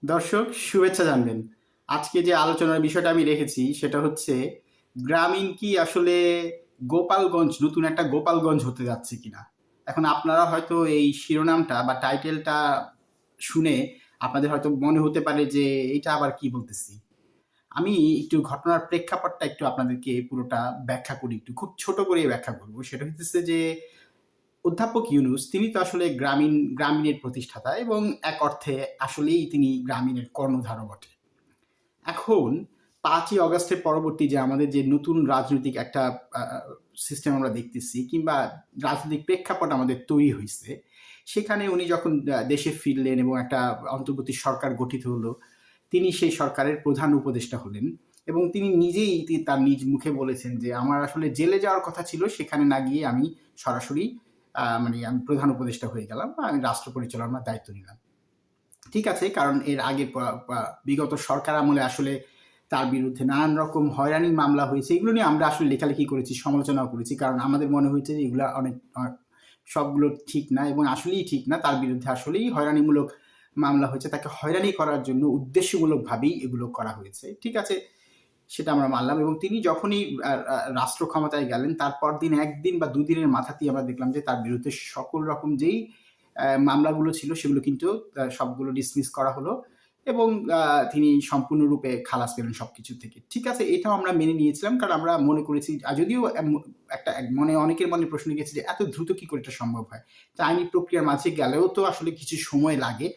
দর্শক শুভেচ্ছা জানবেন। আজকে যে আলোচনার বিষয়টা আমি রেখেছি সেটা হচ্ছে গ্রামীণ কি আসলে গোপালগঞ্জ, নতুন একটা গোপালগঞ্জ হতে যাচ্ছে কিনা। এখন আপনারা হয়তো এই শিরোনামটা বা টাইটেলটা শুনে আপনাদের হয়তো মনে হতে পারে যে এটা আবার কি বলতেছি। আমি একটু ঘটনার প্রেক্ষাপটটা একটু আপনাদেরকে পুরোটা ব্যাখ্যা করি, একটু খুব ছোট করে ব্যাখ্যা করব। সেটা হচ্ছে যে অধ্যাপক ইউনূস তিনি তো আসলে গ্রামীণের প্রতিষ্ঠাতা এবং এক অর্থে আসলেই তিনি গ্রামীণের কর্ণধারও বটে। এখন ৫ই অগাস্টের পরবর্তী যে আমাদের যে নতুন রাজনৈতিক একটা সিস্টেম আমরা দেখতেছি কিংবা রাজনৈতিক প্রেক্ষাপট আমাদের তৈরি হয়েছে, সেখানে উনি যখন দেশে ফিরলেন এবং একটা অন্তর্বর্তী সরকার গঠিত হলো, তিনি সেই সরকারের প্রধান উপদেষ্টা হলেন এবং তিনি নিজেই তার নিজ মুখে বলেছেন যে আমার আসলে জেলে যাওয়ার কথা ছিল, সেখানে না গিয়ে আমি সরাসরি মানে আমি প্রধান উপদেষ্টা হয়ে গেলাম বা আমি রাষ্ট্র পরিচালনার দায়িত্ব নিলাম। ঠিক আছে, কারণ এর আগে বিগত সরকার আমলে আসলে তার বিরুদ্ধে নানান রকম হয়রানি মামলা হয়েছে। এগুলো নিয়ে আমরা আসলে লেখালেখি করেছি, সমালোচনাও করেছি। কারণ আমাদের মনে হয়েছে যে এগুলা অনেক সবগুলো ঠিক না এবং আসলেই ঠিক না। তার বিরুদ্ধে আসলেই হয়রানিমূলক মামলা হয়েছে। তাকে হয়রানি করার জন্য উদ্দেশ্যমূলকভাবেই এগুলো করা হয়েছে। ঠিক আছে? সেটা আমরা মানলাম এবং তিনি যখনই রাষ্ট্র ক্ষমতায় গেলেন তার পরদিন ১ দিন বা ২ দিনের মাথাতেই আমরা দেখলাম যে তার বিরুদ্ধে সকল রকম যেই মামলাগুলো ছিল সেগুলো কিন্তু সবগুলো ডিসমিস করা হলো এবং তিনি সম্পূর্ণরূপে খালাস পেলেন সবকিছু থেকে। ঠিক আছে, এটাও আমরা মেনে নিয়েছিলাম কারণ আমরা মনে করেছি যদিও একটা মনে অনেকের মনে প্রশ্ন গেছে যে এত দ্রুত কি করে এটা সম্ভব হয়? তা আইনি প্রক্রিয়ার মাঝে গেলেও তো আসলে কিছু সময় লাগে।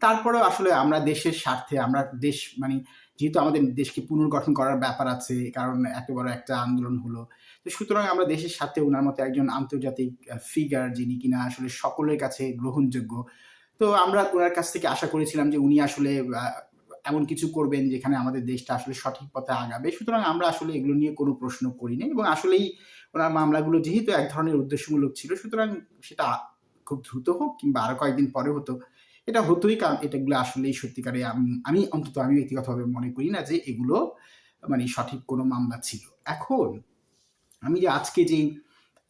তারপরেও আসলে আমরা দেশের স্বার্থে আমরা দেশ মানে যেহেতু আমাদের দেশকে পুনর্গঠন করার ব্যাপার আছে, কারণ এত বড় একটা আন্দোলন হলো। তো সুতরাং আমরা দেশের স্বার্থে উনার মতো একজন আন্তর্জাতিক ফিগার যিনি কিনা আসলে সকলের কাছে গ্রহণযোগ্য। তো আমরা উনার কাছ থেকে আশা করেছিলাম যে উনি আসলে এমন কিছু করবেন যেখানে আমাদের দেশটা আসলে সঠিক পথে আগাবে। সুতরাং আমরা আসলে এগুলো নিয়ে কোনো প্রশ্ন করি নাই এবং আসলেই উনার মামলাগুলো যেহেতু এক ধরনের উদ্দেশ্যমূলক ছিল, সুতরাং সেটা খুব দ্রুত হোক কিংবা আরো কয়েকদিন পরে হতো, এটা হতোই। কারণ এটাগুলো আসলেই সত্যিকারে আমি অন্তত আমি ব্যক্তিগতভাবে মনে করি না যে এগুলো মানে সঠিক কোনো মামলা ছিল। এখন আমি যে আজকে যেই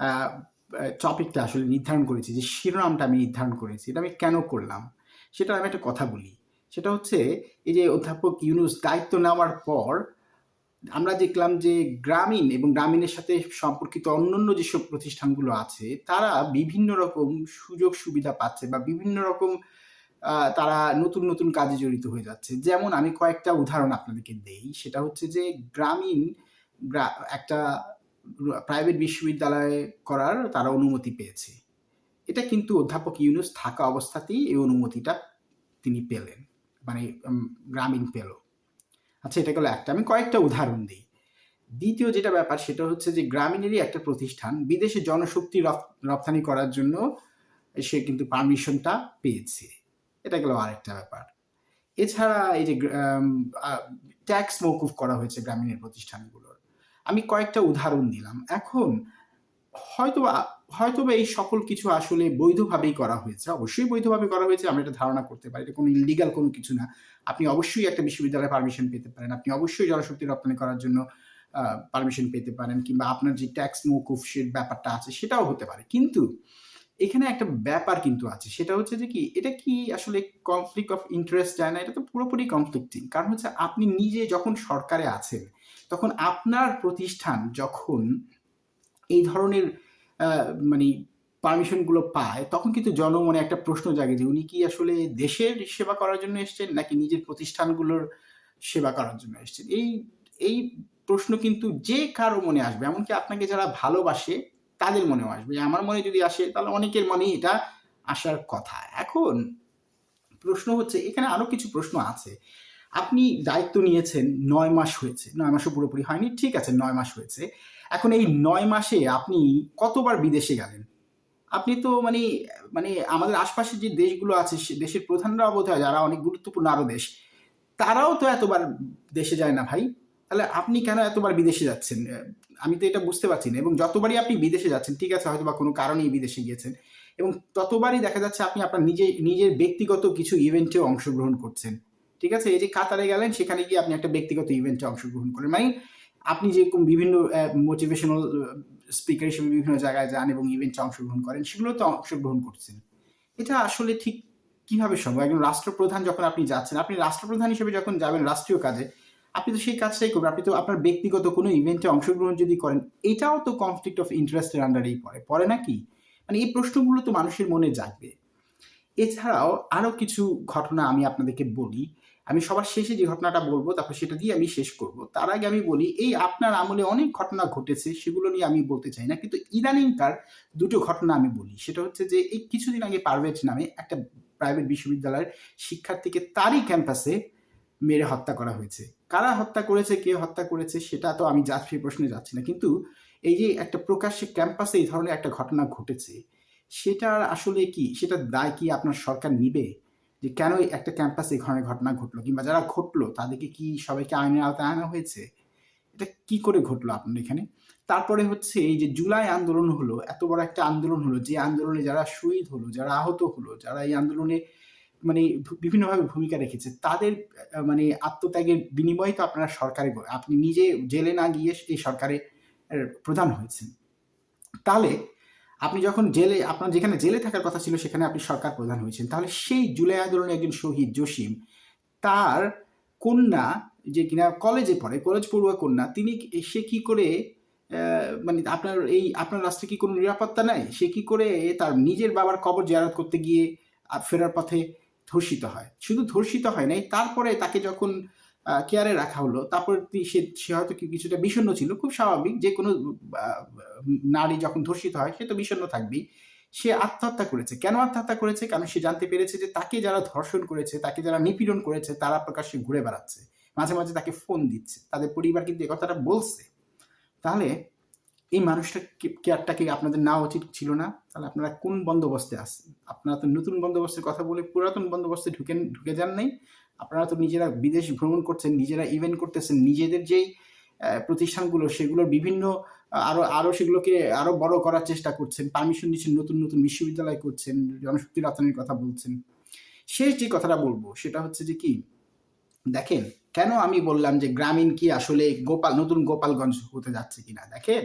আ আ টপিকটা আসলে নির্ধারণ করেছি, যে শিরোনামটা আমি নির্ধারণ করেছি, এটা আমি কেন করলাম? সেটার আমি একটা কথা বলি। সেটা হচ্ছে এই যে অধ্যাপক ইউনূস দায়িত্ব নেওয়ার পর আমরা দেখলাম যে গ্রামীণ এবং গ্রামীণের সাথে সম্পর্কিত অন্যান্য যেসব প্রতিষ্ঠানগুলো আছে, তারা বিভিন্ন রকম সুযোগ সুবিধা পাচ্ছে বা বিভিন্ন রকম তারা নতুন কাজে জড়িত হয়ে যাচ্ছে। যেমন আমি কয়েকটা উদাহরণ আপনাদেরকে দেই। সেটা হচ্ছে যে গ্রামীণ গ্রা একটা প্রাইভেট বিশ্ববিদ্যালয় করার তারা অনুমতি পেয়েছে। এটা কিন্তু অধ্যাপক ইউনূস থাকা অবস্থাতেই এই অনুমতিটা তিনি পেলেন। মানে গ্রামীণ পেল। আচ্ছা, এটা গেল একটা। আমি কয়েকটা উদাহরণ দেই। দ্বিতীয় যেটা ব্যাপার সেটা হচ্ছে যে গ্রামীণেরই একটা প্রতিষ্ঠান বিদেশে জনশক্তি রপ্তানি করার জন্য সে কিন্তু পারমিশনটা পেয়েছে। এটা গেল আরেকটা ব্যাপার। এছাড়া এই যে ট্যাক্স মওকুফ করা হয়েছে গ্রামীণের প্রতিষ্ঠানগুলোর। আমি কয়েকটা উদাহরণ দিলাম। এখন হয়তোবা হয়তোবা এই সকল কিছু আসলে বৈধভাবেই করা হয়েছে। অবশ্যই বৈধভাবে করা হয়েছে, আমরা এটা ধারণা করতে পারি। এটা কোনো ইল্লিগাল কোনো কিছু না। আপনি অবশ্যই একটা বিশ্ববিদ্যালয়ে পারমিশন পেতে পারেন। আপনি অবশ্যই জনশক্তি রপ্তানি করার জন্য পারমিশন পেতে পারেন কিংবা আপনার যে ট্যাক্স মওকুফ ব্যাপারটা আছে সেটাও হতে পারে। কিন্তু এখানে একটা ব্যাপার কিন্তু আছে। সেটা হচ্ছে যে কি, এটা কি আসলে কনফ্লিক্ট অফ ইন্টারেস্ট যায় না? এটা তো পুরোপুরি কনফ্লিক্টিং। কারণ হচ্ছে আপনি নিজে যখন সরকারে আছেন, তখন আপনার প্রতিষ্ঠান যখন এই ধরনের আ মানে পারমিশন গুলো পায়, তখন কিন্তু জনমনে একটা প্রশ্ন জাগে যে উনি কি আসলে দেশের সেবা করার জন্য এসছেন নাকি নিজের প্রতিষ্ঠানগুলোর সেবা করার জন্য এসছেন? এই প্রশ্ন কিন্তু যে কারো মনে আসবে। এমনকি আপনাকে যারা ভালোবাসে তাদের মনেও আসবে। আমার মনে যদি আসে তাহলে অনেকের মনেই এটা আসার কথা। এখন প্রশ্ন হচ্ছে এখানে আরো কিছু প্রশ্ন আছে। আপনি দায়িত্ব নিয়েছেন ৯ মাস হয়েছে। ৯ মাসও পুরোপুরি হয়নি। ঠিক আছে, ৯ মাস হয়েছে। এখন এই ৯ মাসে আপনি কতবার বিদেশে গেলেন? আপনি তো মানে আমাদের আশপাশের যে দেশগুলো আছে সে দেশের প্রধানরাও বোধহয় যারা অনেক গুরুত্বপূর্ণ আরো দেশ, তারাও তো এতবার দেশে যায় না ভাই। তাহলে আপনি কেন এতবার বিদেশে যাচ্ছেন? আমি তো এটা বুঝতে পারছি না এবং যতবারই আপনি বিদেশে যাচ্ছেন, ঠিক আছে হয়তোবা কোনো কারণেই বিদেশে গিয়েছেন এবং ততবারই দেখা যাচ্ছে আপনি আপনার নিজের ব্যক্তিগত কিছু ইভেন্টেও অংশগ্রহণ করছেন। ঠিক আছে? এই যে কাতারে গেলেন, সেখানে গিয়ে আপনি একটা ব্যক্তিগত ইভেন্টে অংশগ্রহণ করলেন। মানে আপনি যেরকম বিভিন্ন মোটিভেশনাল স্পিকার হিসেবে বিভিন্ন জায়গায় যান এবং ইভেন্টে অংশগ্রহণ করেন, সেগুলোতে অংশগ্রহণ করছেন। এটা আসলে ঠিক কিভাবে সম্ভব? একজন রাষ্ট্রপ্রধান যখন আপনি যাচ্ছেন, আপনি রাষ্ট্রপ্রধান হিসেবে যখন যাবেন রাষ্ট্রীয় কাজে, আপনি তো সেই কাজটাই করবেন। আপনি তো আপনার ব্যক্তিগত কোনো ইভেন্টে অংশগ্রহণ যদি করেন, এটাও তো কনফ্লিক্ট অফ ইন্টারেস্টের আন্ডারেই পড়ে নাকি? মানে এই প্রশ্নগুলো তো মানুষের মনে জাগবে। এছাড়াও আরো কিছু ঘটনা আমি আপনাদেরকে বলি। আমি সবার শেষে যে ঘটনাটা বলব, তারপর সেটা দিয়ে আমি শেষ করব। তার আগে আমি বলি, এই আপনার আমলে অনেক ঘটনা ঘটেছে, সেগুলো নিয়ে আমি বলতে চাই না। কিন্তু ইদানিংকার ২ টো ঘটনা আমি বলি। সেটা হচ্ছে যে এই কিছুদিন আগে পারভেজ নামে একটা প্রাইভেট বিশ্ববিদ্যালয়ের শিক্ষার্থীকে তারই ক্যাম্পাসে মেরে হত্যা করা হয়েছে। কারা হত্যা করেছে, কে হত্যা করেছে সেটা তো আমি সেই প্রশ্নে যাচ্ছি না। কিন্তু এই যে একটা প্রকাশ্যে ক্যাম্পাসে এই ধরনের একটা ঘটনা ঘটেছে, সেটার আসলে কি, সেটার দায় কি আপনার সরকার নিবে? যে কেন একটা ক্যাম্পাসে এই ধরনের ঘটনা ঘটলো, কিংবা যারা ঘটলো তাদেরকে কি সবাইকে আইনের আওতায় আনা হয়েছে? এটা কি করে ঘটলো আপনার এখানে? তারপরে হচ্ছে এই যে জুলাই আন্দোলন হলো, এত বড় একটা আন্দোলন হলো, যে আন্দোলনে যারা শহীদ হলো, যারা আহত হলো, যারা এই আন্দোলনে মানে বিভিন্নভাবে ভূমিকা রেখেছে, তাদের মানে আত্মত্যাগের বিনিময়ে তো আপনারা সরকারে, আপনি নিজে জেলে না গিয়ে এই সরকারে প্রধান হয়েছেন। তাহলে আপনি যখন জেলে, আপনার যেখানে জেলে থাকার কথা ছিল সেখানে আপনি সরকার প্রধান হয়েছেন, তাহলে সেই জুলাই আন্দোলনে একজন শহীদ জসিম, তার কন্যা যে কিনা কলেজে পড়ে, কলেজ পড়ুয়া কন্যা, সে কি করে মানে আপনার রাস্তায় কি কোনো নিরাপত্তা নাই? সে কি করে তার নিজের বাবার কবর জিয়ারত করতে গিয়ে ফেরার পথে ধর্ষিত হয়? শুধু ধর্ষিত হয় নাই, তারপরে তাকে যখন কেয়ারে রাখা হলো, তারপর সে হয়তো কিছুটা বিষণ্ণ ছিল, খুব স্বাভাবিক, যে কোনো নারী যখন ধর্ষিত হয় সে তো বিষণ্ণ থাকবেই। সে আত্মহত্যা করেছে। কেন আত্মহত্যা করেছে? কারণ সে জানতে পেরেছে যে তাকে যারা ধর্ষণ করেছে, তাকে যারা নিপীড়ন করেছে, তারা প্রকাশ্যে ঘুরে বেড়াচ্ছে, মাঝে মাঝে তাকে ফোন দিচ্ছে, তাদের পরিবার কিন্তু এই কথাটা বলছে। তাহলে এই মানুষটা কেয়ারটাকে আপনাদের নেওয়া উচিত ছিল না? তাহলে আপনারা কোন বন্দোবস্তে আছেন? আপনারা তো নতুন বন্দোবস্তের কথা বলে পুরাতন বন্দোবস্তে ঢুকে যান নাই। আপনারা তো নিজেরা বিদেশ ভ্রমণ করছেন, নিজেরা ইভেন্ট করতেছেন, নিজেদের যেই প্রতিষ্ঠানগুলো, সেগুলোর বিভিন্ন আরো সেগুলোকে আরো বড় করার চেষ্টা করছেন, পারমিশন নিচ্ছেন, নতুন নতুন বিশ্ববিদ্যালয় করছেন, জনশক্তি রপ্তানির কথা বলছেন। শেষ যে কথাটা বলবো সেটা হচ্ছে যে কি, দেখেন, কেন আমি বললাম যে গ্রামীণ কি আসলে নতুন গোপালগঞ্জ হতে যাচ্ছে কিনা? দেখেন,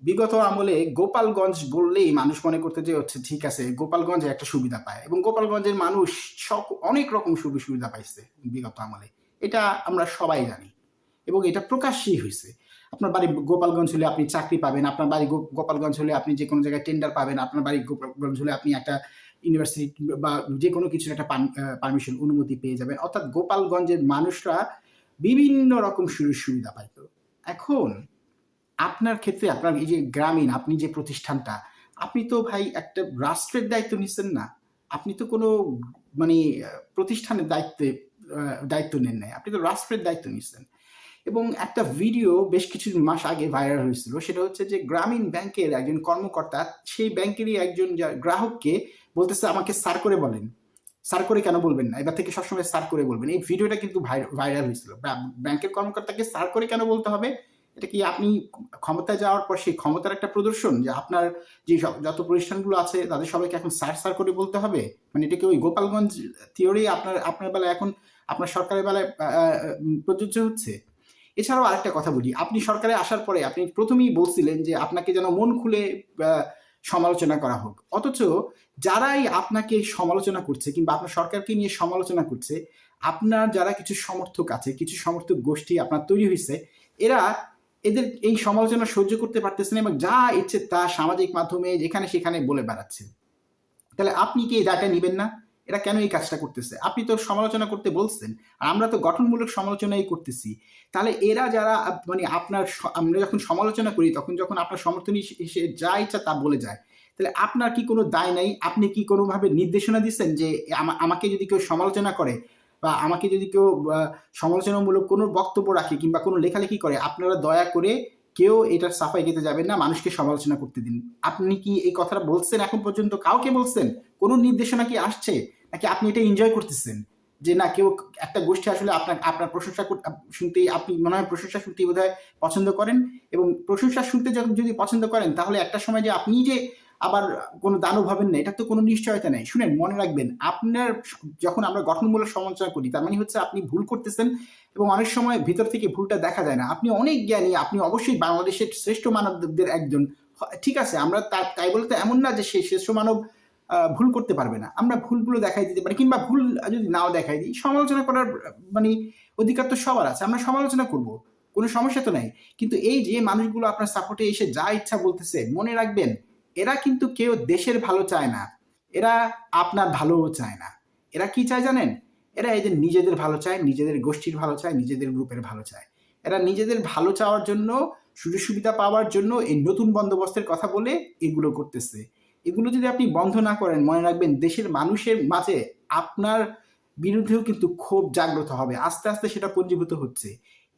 বিগত আমলে গোপালগঞ্জ বললেই মানুষ মনে করতে যে হচ্ছে ঠিক আছে, গোপালগঞ্জে একটা সুবিধা পায়, এবং গোপালগঞ্জের মানুষ অনেক রকম সুবিধা পাইছে বিগত আমলে। এটা আমরা সবাই জানি, এবং এটা প্রকাশ্যেই হয়েছে। আপনার বাড়ি গোপালগঞ্জ হলে আপনি চাকরি পাবেন, আপনার বাড়ি গোপালগঞ্জ হলে আপনি যে কোনো জায়গায় টেন্ডার পাবেন, আপনার বাড়ি গোপালগঞ্জ হলে আপনি একটা ইউনিভার্সিটি বা যে কোনো কিছুর একটা পারমিশন, অনুমতি পেয়ে যাবেন। অর্থাৎ গোপালগঞ্জের মানুষরা বিভিন্ন রকম সুবিধা পাইত। এখন আপনার ক্ষেত্রে, আপনার এই যে গ্রামীণ, আপনি যে প্রতিষ্ঠানটা, আপনি তো ভাই একটা রাষ্ট্রের দায়িত্ব নিচ্ছেন না। আপনি তো কোনো মানে প্রতিষ্ঠানের দায়িত্ব নেন নাই, আপনি তো রাষ্ট্রের দায়িত্ব নিচ্ছেন। এবং একটা ভিডিও বেশ কিছু মাস আগে ভাইরাল হয়েছিল, সেটা হচ্ছে যে গ্রামীণ ব্যাংকের একজন কর্মকর্তা সেই ব্যাংকেরই একজন গ্রাহককে বলতেছে, আমাকে স্যার করে বলেন। স্যার করে কেন বলবেন না, এবার থেকে সবসময় স্যার করে বলবেন। এই ভিডিওটা কিন্তু ভাইরাল হয়েছিল। ব্যাংকের কর্মকর্তাকে স্যার করে কেন বলতে হবে? এটা কি আপনি ক্ষমতায় যাওয়ার পর সেই ক্ষমতার একটা প্রদর্শন, যে আপনার যে যত প্রতিষ্ঠানগুলো আছে তাদের সবাইকে এখন স্যার স্যার করে বলতে হবে? মানে এটা কি ওই গোপালগঞ্জ থিওরি আপনার বেলায়, এখন আপনার সরকারের বেলায় প্রযোজ্য হচ্ছে? এছাড়াও আরেকটা কথা বলি, আপনি সরকারে আসার পরে আপনি প্রথমেই বলছিলেন যে আপনাকে যেন মন খুলে সমালোচনা করা হোক, অথচ যারাই আপনাকে সমালোচনা করছে কিংবা আপনার সরকারকে নিয়ে সমালোচনা করছে, আপনার যারা কিছু সমর্থক আছে, কিছু সমর্থক গোষ্ঠী আপনার তৈরি হয়েছে, এদের এই সমালোচনা সহ্য করতে পারতেছে না, এবং যা ইচ্ছে তা সামাজিক মাধ্যমে যেখানে সেখানে বলে বেড়াচ্ছে। তাহলে আপনি কি এই দায়টা নিবেন না? এরা কেন এই কাজটা করতেছে? আপনি তো সমালোচনা করতে বলছেন, আর আমরা তো গঠনমূলক সমালোচনাই করতেছি। তাহলে এরা যারা মানে আমরা যখন সমালোচনা করি, তখন যখন আপনার সমর্থন এসে যা ইচ্ছা তা বলে যায়, তাহলে আপনার কি কোনো দায় নাই? আপনি কি কোনোভাবে নির্দেশনা দিচ্ছেন যে আমাকে যদি কেউ সমালোচনা করে, বা আমাকে যদি কেউ সমালোচনামূলক কোনো বক্তব্য রাখে কিংবা কোনো লেখালেখি করে, আপনারা দয়া করে কেউ এটার সাফাই গেতে যাবেন না, মানুষকে সমালোচনা করতে দিন? আপনি কি এই কথাটা বলছেন এখন পর্যন্ত? কাউকে বলছেন? কোনো নির্দেশনা কি আসছে? নাকি আপনি এটা এনজয় করতেছেন যে না, কেউ একটা গোষ্ঠী আসলে আপনার প্রশংসা শুনতেই, আপনি মনে হয় প্রশংসা শুনতেই বোধহয় পছন্দ করেন, এবং প্রশংসা শুনতে যদি পছন্দ করেন, তাহলে একটা সময় যে আপনি যে আবার কোনো দানব হবেন না, এটা তো কোনো নিশ্চয়তা নেই। শুনেন, মনে রাখবেন, আপনার যখন আমরা গঠনমূলক সমালোচনা করি, তার মানে হচ্ছে আপনি ভুল করতেছেন, এবং অনেক সময় ভিতর থেকে ভুলটা দেখা যায় না। আপনি অনেক জ্ঞানী, আপনি অবশ্যই বাংলাদেশের শ্রেষ্ঠ মানবদের একজন, ঠিক আছে, আমরা তাই বলতে এমন না যে সেই শ্রেষ্ঠ মানব ভুল করতে পারবে না। আমরা ভুলগুলো দেখাই দিতে পারি, কিংবা ভুল যদি নাও দেখাই দিই, সমালোচনা করার মানে অধিকার তো সবার আছে, আমরা সমালোচনা করব, কোনো সমস্যা তো নাই। কিন্তু এই যে মানুষগুলো আপনার সাপোর্টে এসে যা ইচ্ছা বলতেছে, মনে রাখবেন এরা কিন্তু কেউ দেশের ভালো চায় না, এরা আপনার ভালোও চায় না। এরা কি চায় জানেন? এরা এদের নিজেদের ভালো চায়, নিজেদের গোষ্ঠীর ভালো চায়, নিজেদের গ্রুপের ভালো চায়। এরা নিজেদের ভালো চাওয়ার জন্য, সুযোগ সুবিধা পাওয়ার জন্য এই নতুন বন্দোবস্তের কথা বলে এগুলো করতেছে। এগুলো যদি আপনি বন্ধ না করেন, মনে রাখবেন দেশের মানুষের মাঝে আপনার বিরুদ্ধেও কিন্তু ক্ষোভ জাগ্রত হবে, আস্তে আস্তে সেটা পঞ্জীভূত হচ্ছে।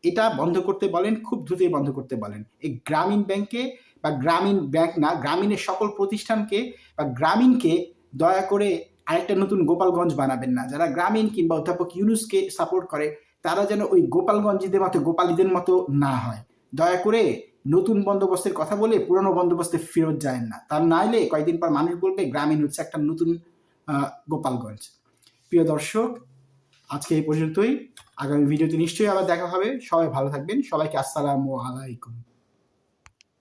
এটা বন্ধ করতে বলেন, খুব দ্রুতই বন্ধ করতে বলেন। এই গ্রামীণ ব্যাংকে, বা গ্রামীণ ব্যাংক না, গ্রামীণের সকল প্রতিষ্ঠানকে বা গ্রামীণকে দয়া করে আরেকটা নতুন গোপালগঞ্জ বানাবেন না। যারা গ্রামীণ কিংবা অধ্যাপক ইউনূসকে সাপোর্ট করে, তারা যেন ওই গোপালগঞ্জিদের মতো, গোপালীদের মতো না হয়। দয়া করে নতুন বন্দোবস্তের কথা বলে পুরনো বন্দোবস্তে ফেরত যায় না, তার নাইলে কয়েকদিন পর মানুষ বলবে গ্রামীণ হচ্ছে একটা নতুন গোপালগঞ্জ। প্রিয় দর্শক, আজকে এই পর্যন্তই। আগামী ভিডিওতে নিশ্চয়ই আবার দেখা হবে। সবাই ভালো থাকবেন। সবাইকে আসসালামু আলাইকুম।